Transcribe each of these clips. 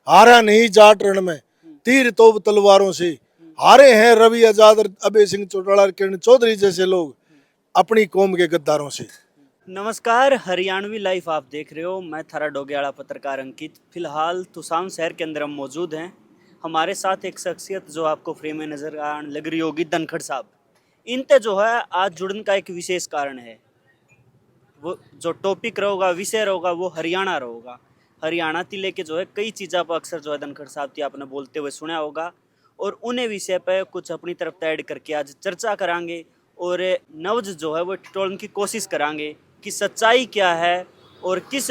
हारा नहीं जाट रण में, तीर तोप तलवारों से। हारे हैं रवि आजाद, अभय सिंह चौटाला, किरण चौधरी जैसे लोग अपनी कौम के गद्दारों से। नमस्कार, हरियाणवी लाइफ आप देख रहे हो। मैं थारा डोग्याड़ा पत्रकार अंकित। फिलहाल तुसाम शहर के अंदर हम मौजूद हैं। हमारे साथ एक शख्सियत जो आपको फ्रेम में नजर आने लग रही होगी, धनखड़ साहब। इनते जो है आज जुड़ने का एक विशेष कारण है। वो जो टॉपिक रहेगा, विषय रहेगा, वो हरियाणा रहेगा। हरियाणा ती लेके जो है कई चीज़ आप अक्सर जो है धनखड़ साहब की आपने बोलते हुए सुना होगा, और उन्हें विषय पे कुछ अपनी तरफ ऐड करके आज चर्चा करांगे। और नब्ज जो है वो टटोलने की कोशिश करांगे कि सच्चाई क्या है और किस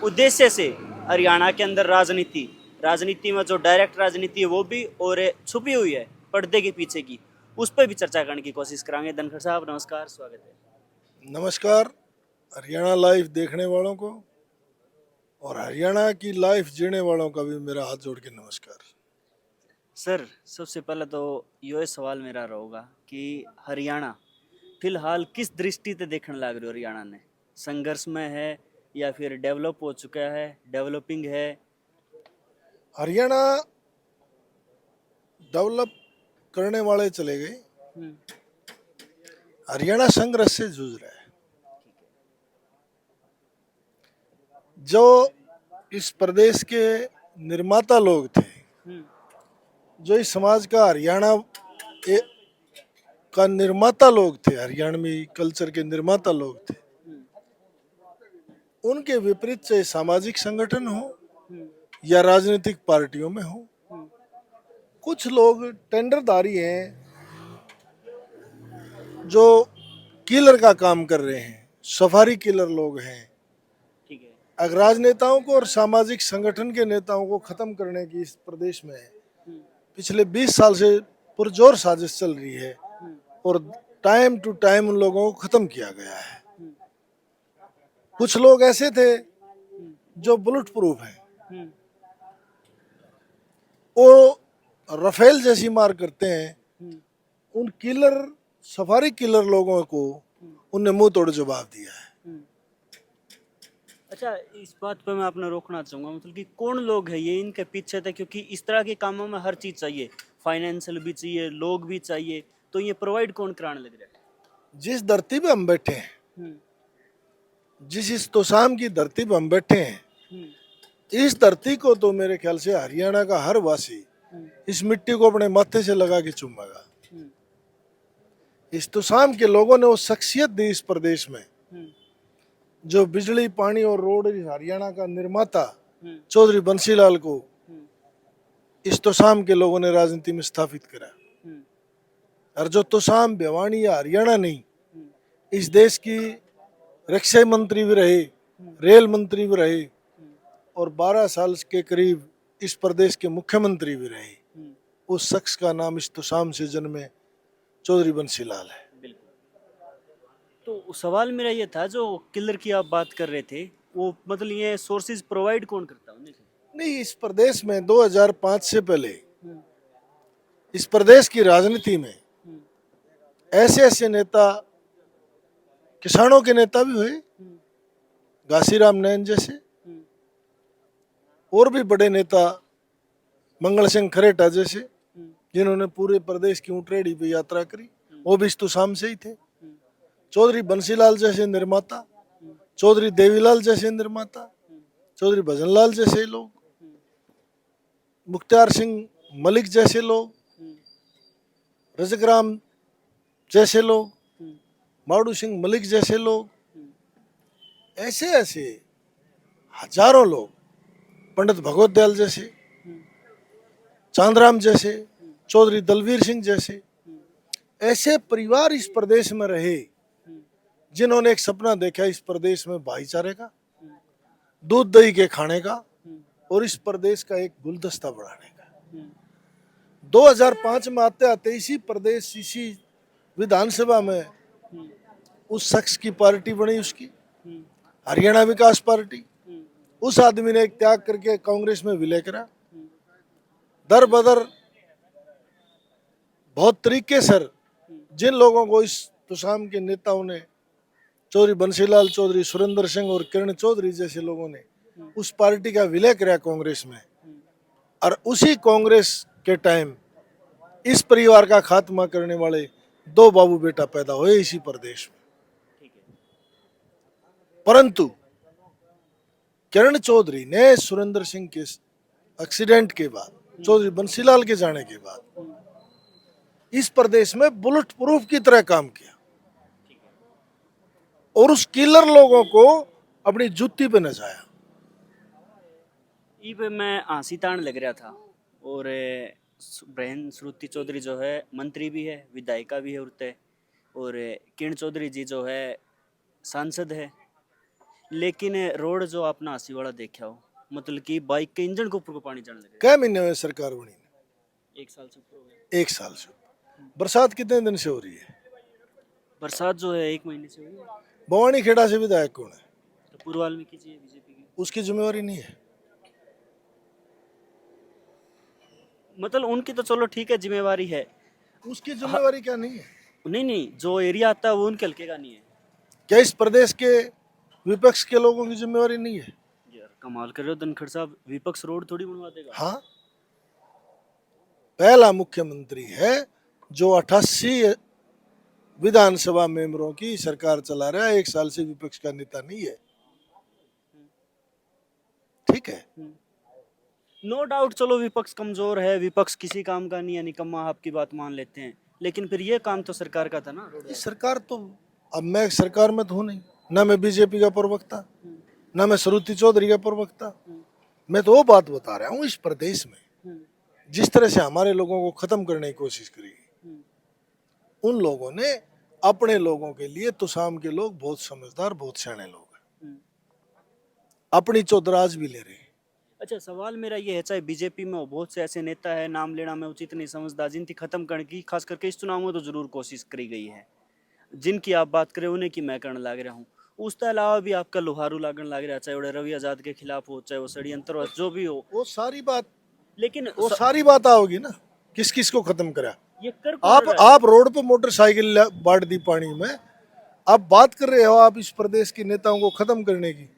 उद्देश्य से हरियाणा के अंदर राजनीति में जो डायरेक्ट राजनीति है वो भी, और छुपी हुई है पर्दे के पीछे की, उस पर भी चर्चा करने की कोशिश करांगे। धनखड़ साहब नमस्कार, स्वागत है। नमस्कार हरियाणा लाइफ देखने वालों को और हरियाणा की लाइफ जीने वालों का भी मेरा हाथ जोड़ के नमस्कार। सर, सबसे पहले तो ये सवाल मेरा रहेगा कि हरियाणा फिलहाल किस दृष्टि से देखने लग रहे हो? हरियाणा ने संघर्ष में है या फिर डेवलप हो चुका है, डेवलपिंग है? हरियाणा डेवलप करने वाले चले गए, हम्म, हरियाणा संघर्ष से जूझ रहा है। जो इस प्रदेश के निर्माता लोग थे, हम्म, जो इस समाज का हरियाणा का निर्माता लोग थे, हरियाणवी कल्चर के निर्माता लोग थे, हम्म, उनके विपरीत चाहे सामाजिक संगठन हो हम्म, या राजनीतिक पार्टियों में हो, हम्म, कुछ लोग टेंडरदारी हैं जो किलर का काम कर रहे हैं, सफारी किलर लोग हैं। ठीक है। अगर राजनेताओं को और सामाजिक संगठन के नेताओं को खत्म करने की इस प्रदेश में हम्म, पिछले 20 साल से पुरजोर साजिश चल रही है हम्म, और टाइम टू टाइम उन लोगों को खत्म किया गया है। हम्म, कुछ लोग ऐसे थे हम्म, जो बुलेट प्रूफ हैं, हम्म, वो रफेल जैसी मार करते हैं। हम्म, उन किलर सफारी किलर लोगों को हम्म, उनने मुंह तोड़ जवाब दिया है। हम्म। अच्छा, इस बात पे मैं आपने रोकना चाहूँगा, मतलब कि कौन लोग हैं ये इनके पीछे थे? क्योंकि इस तरह के कामों में हर चीज़ चाहिए, फाइनेंशियल भी चाहिए, लोग भी चाहिए, तो ये प्रोवाइड कौन कराने लग रहा जिस धरती पे हम बैठे हैं, है? जिस इस तोसाम की धरती पे हम बैठे हैं, हम्म, इस धरती को तो मेरे ख्याल से हरियाणा का हर वासी हम्म, इस मिट्टी को अपने माथे से लगा के चूमेगा। हम्म, इस तोसाम के लोगों ने वो शख्सियत दी इस प्रदेश में, हम्म, जो बिजली पानी और रोड इस हरियाणा का निर्माता हम्म, चौधरी बंसीलाल को हम्म, इस तोसाम के लोगों ने राजनीति में स्थापित करा। हम्म, और जो तोसाम भिवानी या हरियाणा नहीं, हम्म, इस देश की रक्षा मंत्री भी रहे, हम्म, रेल मंत्री भी रहे हम्म, और 12 साल के करीब इस प्रदेश के मुख्यमंत्री भी रहे। हम्म, उस शख्स का नाम इस तोसाम से जन्मे चौधरी बंसीलाल है। बिल्कुल। तो सवाल मेरा ये था, जो किलर की आप बात कर रहे थे, वो मतलब ये सोर्सेज प्रोवाइड कौन करता है उन्हें? नहीं, इस प्रदेश में 2005 से पहले हम्म, इस प्रदेश की राजनीति में हम्म, ऐसे ऐसे नेता, किसानों के नेता भी हुए, हम्म, घासीराम नैन जैसे, हम्म, और भी बड़े नेता, मंगल सिंह खरेटा जैसे, हम्म, जिन्होंने पूरे प्रदेश की ऊंटरेडी पे यात्रा करी, हम्म, वो भी इस तुसाम से ही थे। हम्म, चौधरी बंसीलाल जैसे निर्माता, हम्म, चौधरी देवीलाल जैसे निर्माता, हम्म, चौधरी भजनलाल जैसे लोग, हम्म, मुख्तार सिंह मलिक जैसे लोग, हम्म, रजकराम जैसे लोग, हम्म, माड़ू सिंह मलिक जैसे लोग, हम्म, ऐसे ऐसे हजारों लोग, पंडित भगवत दयाल जैसे, हम्म, चांदराम जैसे, हम्म, चौधरी दलवीर सिंह जैसे, हम्म, ऐसे परिवार इस प्रदेश में रहे, हम्म, जिन्होंने एक सपना देखा इस प्रदेश में भाईचारे का, हम्म, दूध दही के खाने का हम्म, और इस प्रदेश का एक गुलदस्ता बढ़ाने का। हम्म, 2005 में आते आते इसी प्रदेश, इसी विधानसभा में हम्म, उस शख्स की पार्टी बनी, उसकी हम्म, हरियाणा विकास पार्टी। हम्म, उस आदमी ने एक त्याग करके कांग्रेस में विलय करा। हम्म, दर बदर बहुत तरीके सर हम्म, जिन लोगों को इस तुसाम के नेताओं ने, चौधरी बंसीलाल, चौधरी सुरेंद्र सिंह और किरण चौधरी जैसे लोगों ने हम्म, उस पार्टी का विलय कराया कांग्रेस में, और उसी कांग्रेस के टाइम इस परिवार का खात्मा करने वाले दो बाबू बेटा पैदा हुए इसी प्रदेश में। ठीक है। परंतु किरण चौधरी ने सुरेंद्र सिंह के एक्सीडेंट के बाद, चौधरी बंसीलाल के जाने के बाद इस प्रदेश में बुलेट प्रूफ की तरह काम किया और उस किलर लोगों को अपनी जुत्ती पे नचाया। ई पे मैं आंसी तान लग रहा था और बहन श्रुति चौधरी जो है मंत्री भी है, विधायिका भी है उरते, और किरण चौधरी जी जो है सांसद है। लेकिन रोड जो आपने आंसी वाला देखा हो, मतलब कि बाइक के इंजन के ऊपर को पानी जाने लगे। क्या महीने में सरकार बनी? 1 साल से ऊपर हो गया। 1 साल से। बरसात कितने दिन से हो रही है? बरसात जो है 1 महीने से हुई है। भवानी खेड़ा से विधायक कौन है? तो पूर्व वाल्मीकि जी है बीजेपी की। उसकी जिम्मेवारी नहीं है? मतलब उनकी तो चलो ठीक है जिम्मेवारी है। उसकी जिम्मेवारी क्या नहीं है? नहीं नहीं, जो एरिया आता है वो उनके हल्के का नहीं है। क्या इस प्रदेश के विपक्ष के लोगों की जिम्मेवारी नहीं है? यार कमाल कर रहे हो धनखड़ साहब, विपक्ष रोड थोड़ी बनवा देगा। हाँ, पहला मुख्यमंत्री है जो 88 विधानसभा मेंबरों की सरकार चला रहा है, 1 साल से विपक्ष का नेता नहीं है। ठीक है, नो डाउट, चलो विपक्ष कमजोर है, विपक्ष किसी काम का नहीं है, निकम्मा, आपकी बात मान लेते हैं, लेकिन फिर ये काम तो सरकार का था ना। रोड इस सरकार तो, अब मैं सरकार में तो हूं नहीं, ना मैं बीजेपी का प्रवक्ता, ना मैं श्रुति चौधरी का प्रवक्ता। मैं तो वो बात बता रहा हूँ, इस प्रदेश में जिस तरह से हमारे लोगों को खत्म करने की कोशिश करी, उन लोगों ने अपने लोगों के लिए, तुसाम के लोग बहुत समझदार, बहुत सियाने लोग हैं, अपनी चौधराज भी ले रहे हैं। अच्छा, सवाल मेरा ये है, चाहे बीजेपी में हो, बहुत से ऐसे नेता है, नाम लेना मैं उचित नहीं समझता, जिनकी खत्म करने की खास करके इस चुनाव में तो जरूर कोशिश करी गई है। जिनकी आप बात करें उन्हें की मैं करने लग रहा हूँ। उसके अलावा भी आपका लोहारू लागण लग रहा, चाहे वो रवि आजाद के खिलाफ हो, चाहे वो षड्यंत्र हो, जो भी हो। वो सारी बात, लेकिन वो सारी बात आओगी ना, किस किस को खत्म करा। ये कर कौन रहा है? आप रोड पे मोटरसाइकिल बांट दी पानी में, आप बात कर रहे हो आप इस प्रदेश के नेताओं को खत्म करने की,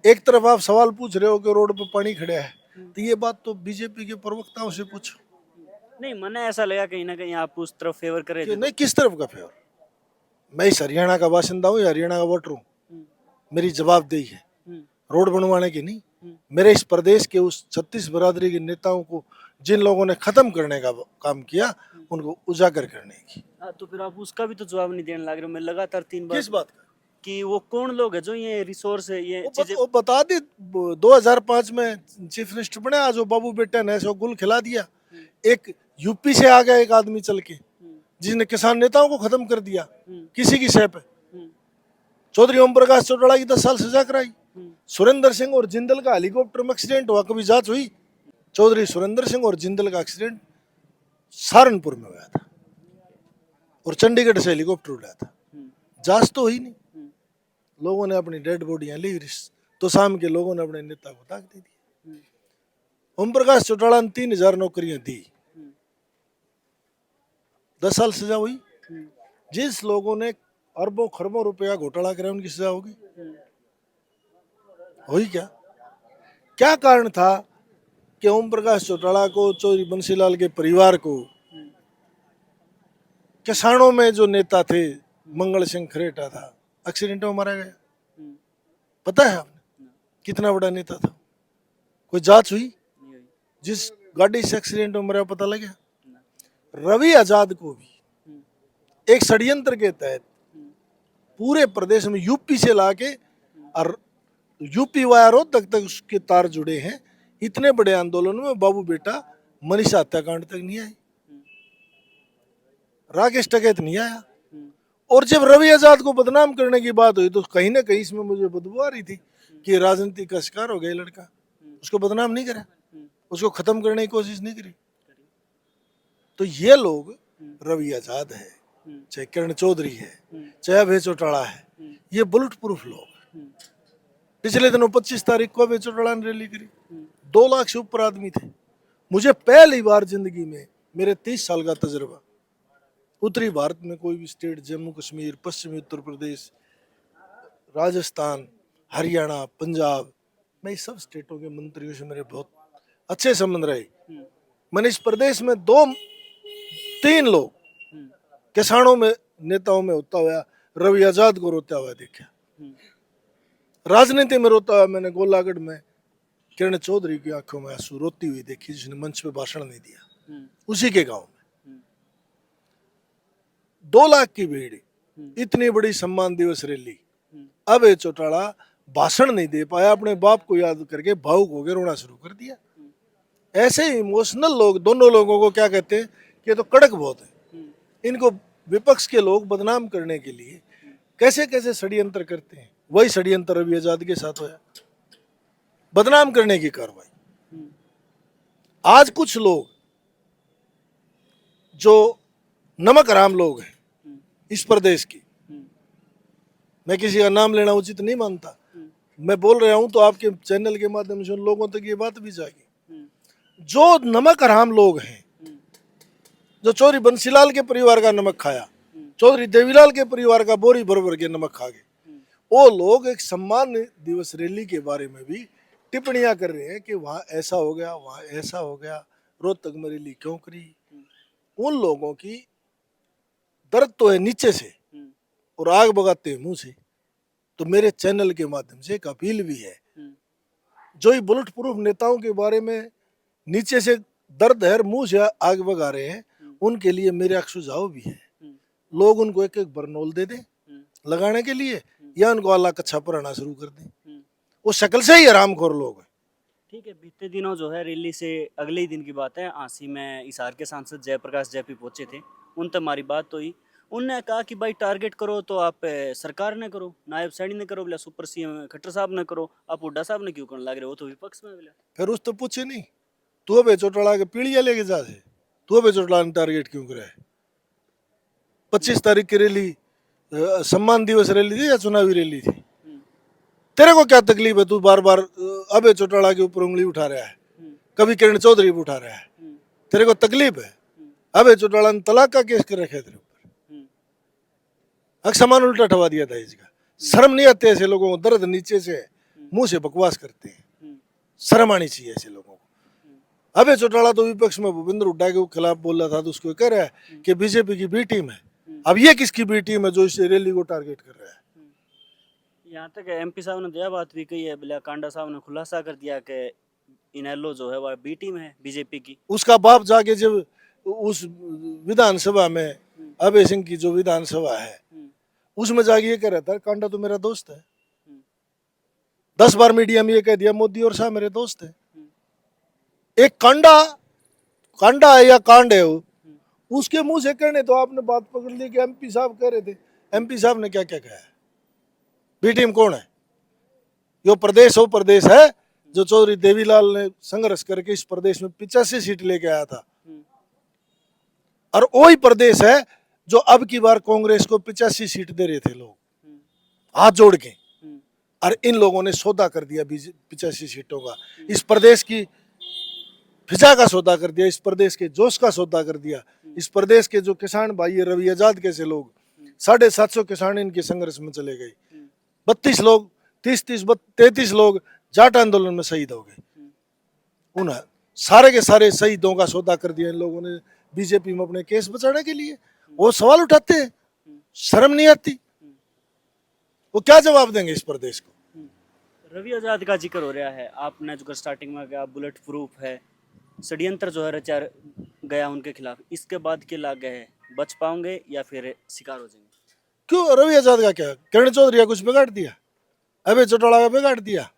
एक तरफ आप सवाल पूछ रहे हो कि रोड पे पानी खड़ा है, तो ये बात तो बीजेपी के प्रवक्ताओं से पूछो। नहीं, मैंने ऐसा लगा कहीं ना कहीं आप उस तरफ फेवर कर रहे थे। नहीं, किस तरफ का फेवर? मैं इस हरियाणा का बासिंदा हूँ, हरियाणा का वोटर हूँ, मेरी जवाबदेही है रोड बनवाने की नहीं, मेरे इस प्रदेश के उस 36 बरादरी के नेताओं को, जिन लोगों ने खत्म करने का काम किया, उनको उजागर करने की। तो फिर आप उसका भी तो जवाब नहीं देने लग रहे हो। मैं लगातार 3 बार किस बात का? कि वो कौन लोग है जो ये रिसोर्स है, ये चीजें। वो बता दी, 2005 में चीफ मिनिस्टर बने, आज वो बाबू बेटा ने ऐसे गुल खिला दिया। एक यूपी से आ गया एक आदमी चल के, जिसने किसान नेताओं को खत्म कर दिया किसी की सह पे। चौधरी ओम प्रकाश चौटाला की 10 साल सजा कराई। सुरेंद्र सिंह और जिंदल का हेलीकॉप्टर में एक्सीडेंट हुआ, कभी जांच हुई? चौधरी सुरेंद्र सिंह और जिंदल का एक्सीडेंट सहारनपुर में हुआ था और चंडीगढ़ से हेलीकॉप्टर उड़ा था, जांच तो हुई नहीं। लोगों ने अपनी डेड बॉडियां ली, तो शाम के लोगों ने अपने नेता को ताक दे दिया। ओम प्रकाश चौटाला ने 3000 नौकरियां दी, 10 साल सजा हुई। जिस लोगों ने अरबों खरबों रुपया घोटाला कराया, उनकी सजा होगी? हुई क्या? क्या कारण था कि ओम प्रकाश चौटाला को, चौधरी बंसीलाल के परिवार को, किसानों में जो नेता थे मंगल सिंह खरेटा था, एक्सीडेंट में मारा गया? पता है आपने कितना बड़ा नेता था? कोई जांच हुई? जिस गाड़ी से एक्सीडेंट में मरा पता लगा? रवि आजाद को भी एक षड्यंत्र के तहत पूरे प्रदेश में यूपी से लाके, और यूपी वाया रोहतक तक उसके तार जुड़े हैं। इतने बड़े आंदोलन में बाबू बेटा मनीषा हत्याकांड तक नहीं आई, राकेश टकैत नहीं आया। और जब रवि आजाद को बदनाम करने की बात हुई, तो कहीं ना कहीं इसमें मुझे बदबू आ रही थी कि राजनीति का शिकार हो गया लड़का। उसको बदनाम नहीं करा, उसको खत्म करने की कोशिश नहीं करी। तो ये लोग, रवि आजाद है, चाहे किरण चौधरी है, चाहे अभय चौटाला है, ये बुलेट प्रूफ लोग। पिछले दिनों 25 तारीख को अभय चौटाला ने रैली करी, 2 लाख से ऊपर आदमी थे। मुझे पहली बार जिंदगी में, मेरे 30 साल का तजुर्बा, उत्तरी भारत में कोई भी स्टेट, जम्मू कश्मीर, पश्चिमी उत्तर प्रदेश, राजस्थान, हरियाणा, पंजाब, मैं इस सब स्टेटों के मंत्रियों से मेरे बहुत अच्छे संबंध रहे। मैंने इस प्रदेश में 2-3 लोग किसानों में नेताओं में होता हुआ रवि आजाद को रोता हुआ देखा। राजनीति में रोता हुआ मैंने गोलागढ़ में किरण चौधरी की आंखों में आंसू रोती हुई देखी, जिसने मंच पे भाषण नहीं दिया, उसी के गांव में 2 लाख की भीड़, इतनी बड़ी सम्मान दिवस रैली। अब ये चौटाला भाषण नहीं दे पाया, अपने बाप को याद करके भावुक हो गए, रोना शुरू कर दिया। ऐसे इमोशनल लोग, दोनों लोगों को क्या कहते हैं कि ये तो कड़क बहुत है। इनको विपक्ष के लोग बदनाम करने के लिए कैसे कैसे षड्यंत्र करते हैं। वही षड्यंत्र रवि आजाद के साथ होया, बदनाम करने की कार्रवाई। आज कुछ लोग जो नमक हराम लोग हैं इस प्रदेश की, मैं किसी का नाम लेना उचित नहीं मानता, मैं बोल रहा हूं तो आपके चैनल के माध्यम से उन लोगों तक ये बात भी जाएगी। जो नमक हराम लोग हैं, जो चौधरी बंसीलाल के परिवार का नमक खाया, चौधरी देवीलाल के परिवार का बोरी भर भर के नमक खा गए, वो लोग एक सम्मान दिवस रैली के बारे में भी टिप्पणियां कर रहे हैं कि वहां ऐसा हो गया, वहां ऐसा हो गया, रोहतक में रैली क्यों करी। उन लोगों की दर्द तो है नीचे से और आग बगाते हैं मुंह से। तो मेरे चैनल के माध्यम से एक अपील भी है, जो ये बुलेट प्रूफ नेताओं के बारे में नीचे से दर्द है, मुंह से आग बगा रहे हैं, उनके लिए मेरे एक सुझाव भी है। लोग उनको एक एक बरनौल दे दें लगाने के लिए, या उनको अल्लाह कच्छा पढ़ाना शुरू कर दें। वो शक्ल से ही हरामखोर लोग हैं। ठीक है, बीते दिनों जो है रैली से अगले ही दिन की बात है, आंसी में हिसार के सांसद जयप्रकाश जैपी पहुंचे थे, उन तक हमारी बात हुई। उनने कहा कि भाई टारगेट करो तो आप सरकार ने करो, नायब सैनी ने करो, बोला सुपर सीएम खट्टर साहब ने करो, आप हुड्डा साहब ने क्यों करने लग रहे हो, तो विपक्ष में बोला। फिर उस तो पूछे नहीं, तू अबे चौटाला के पीढ़िया लेके जा से, तू अबे चौटाला ने टारगेट क्यों करा है। 25 तारीख की रैली सम्मान दिवस रैली थी या चुनावी रैली थी? तेरे को क्या तकलीफ है? तू बार बार अबे चौटाला के ऊपर उंगली उठा रहा है, कभी किरण चौधरी पे उठा रहा है, तेरे को तकलीफ है? अबे चौटाला ने तलाक का केस कर रखा है तेरे ऊपर, सामान उल्टा ठवा दिया था इसका। शर्म नहीं आते ऐसे लोगों को? दर्द नीचे से मुंह से बकवास करते हैं, शर्म आनी चाहिए ऐसे लोगों को। अबे चौटाला तो विपक्ष में भूपेंद्र हुड्डा के खिलाफ बोल रहा था, तो उसको कह रहा है कि बीजेपी की बी टीम है। अब ये किसकी बी टीम है जो इस रैली को टारगेट कर रहा है? यहाँ तक एमपी साहब ने दया बात भी कही है, बिला कांडा साहब ने खुलासा कर दिया कि इनेलो जो है वह बी टीम है बीजेपी की। उसका बाप जाके जब उस विधानसभा में, अभय सिंह की जो विधानसभा है, उसमें जाके ये कह रहा था कांडा तो मेरा दोस्त है। 10 बार मीडिया में ये कह दिया मोदी और शाह मेरे दोस्त है। एक कांडा है या कांड है वो, उसके मुंह से कहने तो आपने बात पकड़ ली कि एमपी साहब कह रहे थे। एमपी साहब ने क्या क्या कहा है? बी टीम कौन है? यो प्रदेश वो प्रदेश है जो चौधरी देवीलाल ने संघर्ष करके इस प्रदेश में 85 सीट लेके आया था, और वही प्रदेश है जो अब की बार कांग्रेस को 85 सीट दे रहे थे लोग हाथ जोड़ के, और इन लोगों ने सौदा कर दिया 85 सीटों का। इस प्रदेश की फिजा का सौदा कर दिया, इस प्रदेश के जोश का सौदा कर दिया। इस प्रदेश के जो किसान भाई है, रवि आजाद कैसे लोग, 750 किसान इनके संघर्ष में चले गए। 32 लोग 33 लोग जाट आंदोलन में शहीद हो गए। उन सारे के सारे शहीदों का सौदा कर दिया इन लोगों ने बीजेपी में अपने केस बचाने के लिए। वो सवाल उठाते हैं, शर्म नहीं आती? वो क्या जवाब देंगे इस प्रदेश को? रवि आजाद का जिक्र हो रहा है, आपने जो स्टार्टिंग में कहा बुलेट प्रूफ है, षड्यंत्र जो है रचा गया उनके खिलाफ, इसके बाद क्या लाग गए, बच पाओगे या फिर शिकार हो जाएंगे? क्यों? रवि आजाद का क्या? किरण चौधरी का कुछ बिगाड़ दिया? अबे चौटाला का बिगाड़ दिया,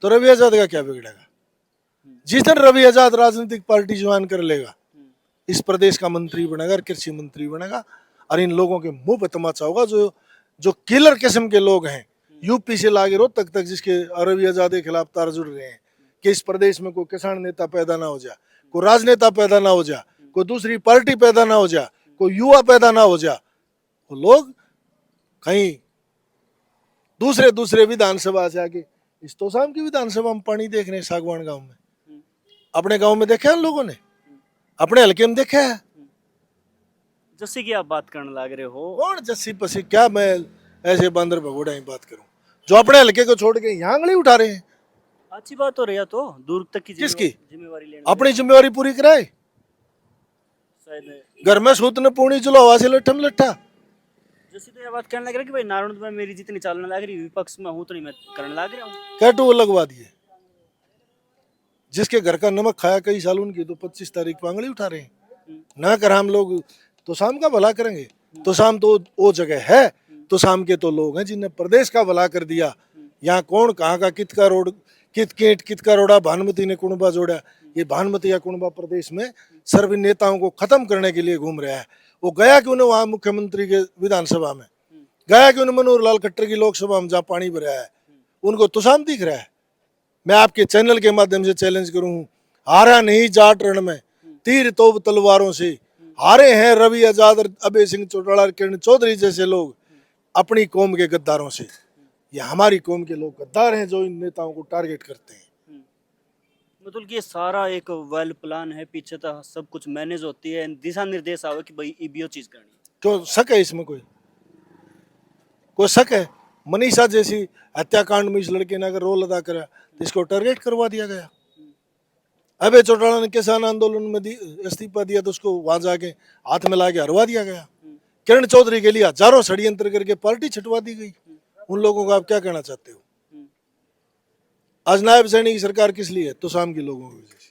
तो रवि आजाद का क्या बिगड़ेगा? जिस दिन रवि आजाद राजनीतिक पार्टी ज्वाइन कर लेगा, इस प्रदेश का मंत्री बनेगा, कृषि मंत्री बनेगा, और इन लोगों के मुंह पे तमाचा होगा। जो किलर किस्म के लोग हैं, यूपी से लागे रोहतक तक जिसके रवि आजाद के खिलाफ तार जुड़ रहे हैं कि इस प्रदेश में कोई किसान नेता पैदा ना हो जा, कोई राजनेता पैदा ना हो जा, कोई दूसरी पार्टी पैदा ना हो जा, कोई युवा पैदा ना हो जा, वो लोग कहीं दूसरे विधानसभा से आके, इस तोसाम की विधानसभा में पानी देख रहे हैं सागवान गांव में। अपने गांव में देखा है उन लोगों ने? अपने हल्के में देखा है? जैसे कि आप बात करने लग रहे हो, कौन जस्सी पसी? क्या मैं ऐसे बंदर भगोड़ा ही बात करूं जो अपने हल्के को छोड़ के यहाँ आंगली उठा रहे हैं? अच्छी बात हो रही है, तो दूर तक की किसकी? जिम्मेवारी लेने अपनी जिम्मेवारी पूरी कराए। शायद घर में सूत ने पूणी चलो हवा से लट्ठम लट्ठा। जैसे तो ये बात कहने लग रहा है कि भाई नारायण में मेरी जितनी चालने लग रही विपक्ष में हूँ तो नहीं मैं करने लग रहा हूँ। कैटू वो लगवा दिए। जिसके घर का नमक खाया कई साल उनकी तो 25 तारीख को आंगली उठा रहे हैं। ना कर हम लोग तो शाम का भला करेंगे। तो शाम तो वो जगह है, तो शाम के तो लोग हैं जिन्हें प्रदेश का भला कर दिया। यहाँ कौन कहाँ का कित का रोड कित केट कित का रोड़ा भानुमति ने कुणबा जोड़ा। ये भानुमति या कुणबा प्रदेश में सर्व नेताओं को खत्म करने के लिए घूम रहा है। वो गया क्यों ना वहाँ मुख्यमंत्री के विधानसभा में, गया क्यों ना मनोहर लाल खट्टर की लोकसभा में जहाँ पानी भरा है, उनको तुषाम दिख रहा है। मैं आपके चैनल के माध्यम से चैलेंज करूं, हारा नहीं जाट रण में तीर तोप तलवारों से, हारे हैं रवि आजाद अभय सिंह चौटाला किरण चौधरी जैसे लोग अपनी कौम के गद्दारों से। ये हमारी कौम के लोग गद्दार हैं जो इन नेताओं को टारगेट करते हैं। मतलब कि ये सारा एक वेल प्लान है, पीछे तो सब कुछ मैनेज होती है, दिशा निर्देश आवे कि भाई ये चीज करनी है। क्यों शक है इसमें? कोई शक है? मनीषा जैसी हत्याकांड में इस लड़के ने अगर रोल अदा करा तो इसको टारगेट करवा दिया गया। अबे चौटाला ने किसान आंदोलन में इस्तीफा दिया तो उसको वहां जाके हाथ में ला के हरवा दिया गया। किरण चौधरी के लिए हजारों षड्यंत्र करके पार्टी छटवा दी गई। उन लोगों को आप क्या कहना चाहते हो? आज नायब सैनी की सरकार किस लिए है? तो शाम के लोगों की वजह से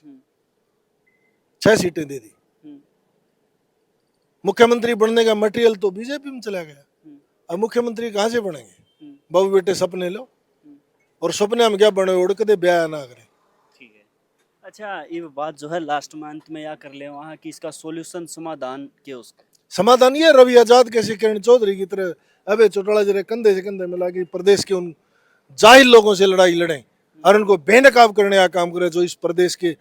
6 सीटें दे दी। मुख्यमंत्री बनने का मटेरियल तो बीजेपी में चला गया। अब मुख्यमंत्री कहाँ से बनेंगे? बाबू बेटे सपने लो, और सपने में क्या बने उड़ के ब्याह ना करें। ठीक है। अच्छा, ये बात जो है लास्ट में अंत में या कर ले वहाँ की इसका सॉल्यूशन समाधान क्या उसका? समाधान ये रवि आजाद कैसे किरण चौधरी की तरह अबे चौटाला जरा कंधे से कंधे मिला के प्रदेश के उन जाहिल लोगों से लड़ाई लड़े और उनको बेनकाब करने का काम करे, जो इस प्रदेश के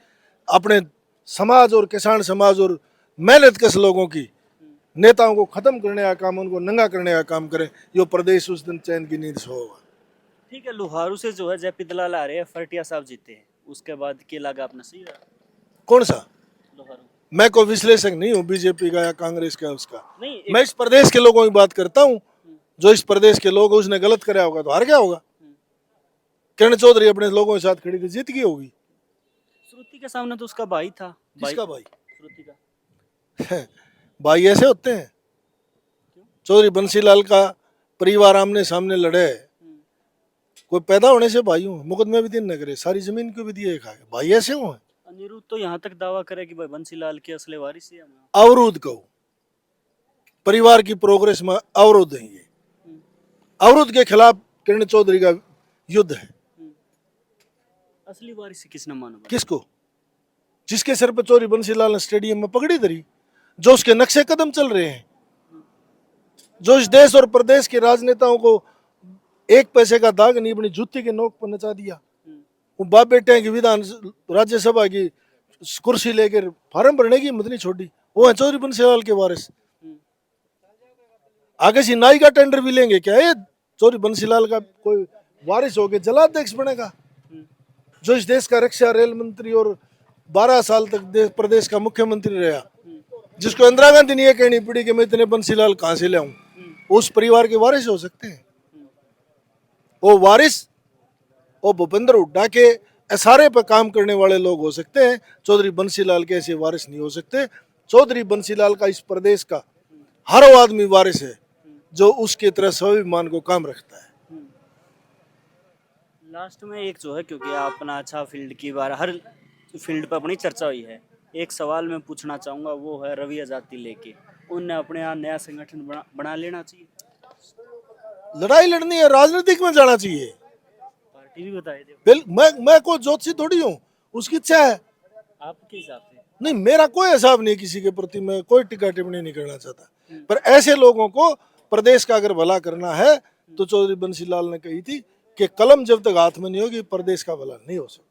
अपने समाज और किसान समाज और मेहनत कश लोगों की नेताओं को खत्म करने का काम, उनको नंगा करने का काम करे। यो प्रदेश उस दिन चैन की नींद सो होगा। ठीक है, लोहारू से जो है जयपी दलाल आ रहे हैं, फरटिया साहब जीते हैं, उसके बाद के लगा अपना सही रहा कौन सा? लोहारू मैं कोई विश्लेषक नहीं हूँ बीजेपी का या कांग्रेस का उसका। नहीं मैं इस प्रदेश के लोगों की बात करता हूँ। जो इस प्रदेश के लोग उसने गलत कराया होगा तो हार गया होगा। किरण चौधरी अपने लोगों के साथ खड़ी थी, जीत गई होगी। श्रुति के सामने तो उसका भाई था। किसका भाई? श्रुति का। भाई ऐसे होते हैं? चौधरी बंसीलाल का परिवार आमने सामने लड़े, कोई पैदा होने से भाई हूँ, मुकदमे भी दिन न करे, सारी जमीन को भी दिए खा के भाई ऐसे हुए। अनिरुद्ध तो यहाँ तक दावा करे कि भाई बंसीलाल के असली वारिस ही है। अवरोध कहो, परिवार की प्रोग्रेस में अवरोध है। ये अवरोध के खिलाफ किरण चौधरी का युद्ध है। असली वारिस किसने माना? किसको? जिसके सिर पर चौधरी बंसीलाल ने स्टेडियम में पगड़ी धरी, जो उसके नक्शे कदम चल रहे हैं, जो इस देश और प्रदेश के राजनेताओं को एक पैसे का दाग नहीं अपनी जूती के नोक पर नचा दिया। वो बाप बेटे की विधान राज्यसभा की कुर्सी लेकर फार्म भरने की हिम्मत नहीं छोड़ी। वो है चौधरी बंसीलाल के वारिस। आगे से नाई का टेंडर भी लेंगे क्या? ये चौधरी बंसीलाल का कोई वारिस होके जलाध्यक्ष बनेगा, जो इस देश का रक्षा रेल मंत्री और 12 साल तक प्रदेश का मुख्यमंत्री रहा, जिसको इंदिरा गांधी ने यह कहनी पड़ी कि मैं इतने बंसीलाल कहाँ से लाऊं, उस परिवार के वारिस हो सकते हैं। वो वारिस वो भूपेंद्र हुड्डा के इशारे पर काम करने वाले लोग हो सकते हैं। चौधरी बंसीलाल के ऐसे वारिस नहीं हो सकते। चौधरी बंसीलाल का इस प्रदेश का हर वो आदमी वारिस है जो उसकी तरह स्वाभिमान को काम रखता है। लास्ट में एक जो है, क्योंकि आप अपना अच्छा फील्ड की बार हर फील्ड पर अपनी चर्चा हुई है, एक सवाल मैं पूछना चाहूँगा, वो है रवि आजादी लेके उनने अपने यहाँ नया संगठन बना लेना चाहिए? लड़ाई लड़नी है, राजनीतिक में जाना चाहिए। पार्टी भी बताए थे। मैं कोई ज्योतिषी थोड़ी हूँ, उसकी इच्छा है। आपके हिसाब से? नहीं, मेरा कोई हिसाब नहीं किसी के प्रति, मैं कोई टिक्का टिप्पणी नहीं करना चाहता। पर ऐसे लोगों को प्रदेश का अगर भला करना है तो चौधरी बंसीलाल ने कही थी कि कलम जब तक हाथ में नहीं होगी प्रदेश का भला नहीं हो सकता।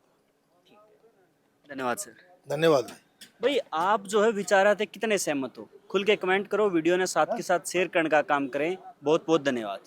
धन्यवाद सर। धन्यवाद भाई, आप जो है विचाराते कितने सहमत हो? खुल के कमेंट करो, वीडियो ने साथ के साथ शेयर करने का काम करें। बहुत बहुत धन्यवाद।